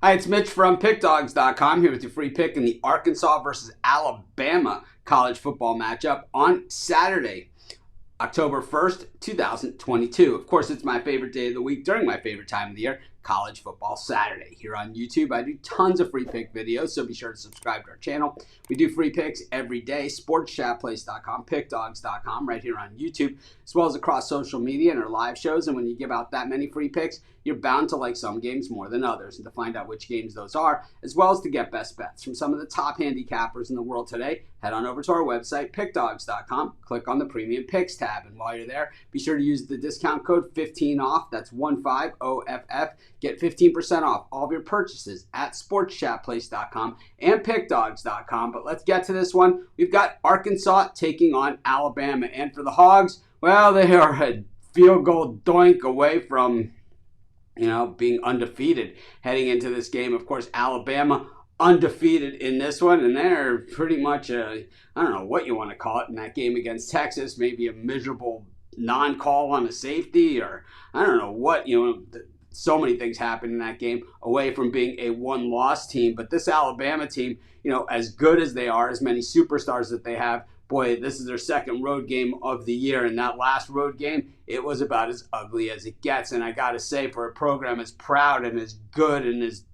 Hi, it's Mitch from Pickdawgz.com here with your free pick in the Arkansas versus Alabama college football matchup on Saturday, October 1st, 2022. Of course, it's my favorite day of the week during my favorite time of the year, College Football Saturday. Here on YouTube, I do tons of free pick videos, so be sure to subscribe to our channel. We do free picks every day, sportschatplace.com, pickdawgz.com, right here on YouTube, as well as across social media and our live shows. And when you give out that many free picks, you're bound to like some games more than others. And to find out which games those are, as well as to get best bets from some of the top handicappers in the world today, head on over to our website, pickdawgz.com, click on the Premium Picks tab. And while you're there, be sure to use the discount code 15OFF, that's 15OFF. Get 15% off all of your purchases at sportschatplace.com and pickdawgz.com. But let's get to this one. We've got Arkansas taking on Alabama. And for the Hogs, well, they are a field goal doink away from, being undefeated heading into this game. Of course, Alabama undefeated in this one, and they're pretty much I don't know what you want to call it in that game against Texas, maybe a miserable non-call on a safety, or I don't know what, so many things happened in that game away from being a one-loss team. But this Alabama team, as good as they are, as many superstars that they have, boy, this is their second road game of the year. And that last road game, it was about as ugly as it gets. And I got to say, for a program as proud and as good and as,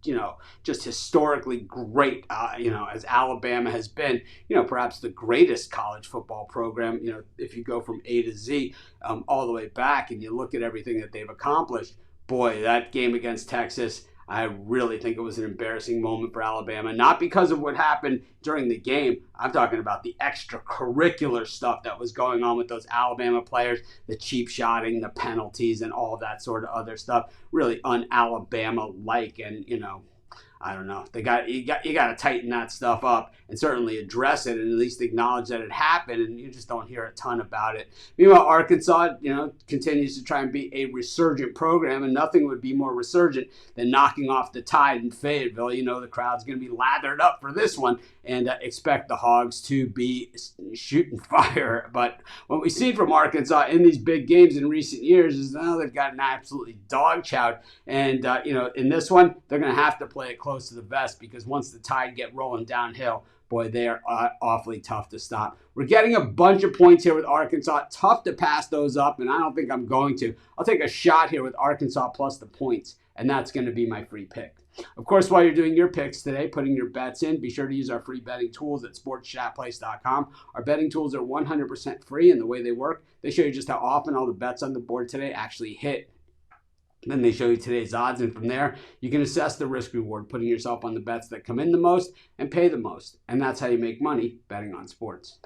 just historically great, as Alabama has been, perhaps the greatest college football program, if you go from A to Z all the way back and you look at everything that they've accomplished, boy, that game against Texas, I really think it was an embarrassing moment for Alabama. Not because of what happened during the game. I'm talking about the extracurricular stuff that was going on with those Alabama players, the cheap shotting, the penalties, and all that sort of other stuff. Really un-Alabama-like, and, I don't know. You got to tighten that stuff up and certainly address it and at least acknowledge that it happened, and you just don't hear a ton about it. Meanwhile, Arkansas, continues to try and be a resurgent program, and nothing would be more resurgent than knocking off the Tide in Fayetteville. The crowd's going to be lathered up for this one, and expect the Hogs to be shooting fire. But what we've seen from Arkansas in these big games in recent years is they've gotten absolutely dog-chowed, and in this one, they're going to have to play it close to the vest, because once the Tide get rolling downhill, boy, they are awfully tough to stop. We're getting a bunch of points here with Arkansas. Tough to pass those up, and I don't think I'm going to. I'll take a shot here with Arkansas plus the points, and that's going to be my free pick. Of course, while you're doing your picks today, putting your bets in, be sure to use our free betting tools at sportschatplace.com. Our betting tools are 100% free, and the way they work, they show you just how often all the bets on the board today actually hit. Then they show you today's odds, and from there, you can assess the risk reward, putting yourself on the bets that come in the most and pay the most. And that's how you make money betting on sports.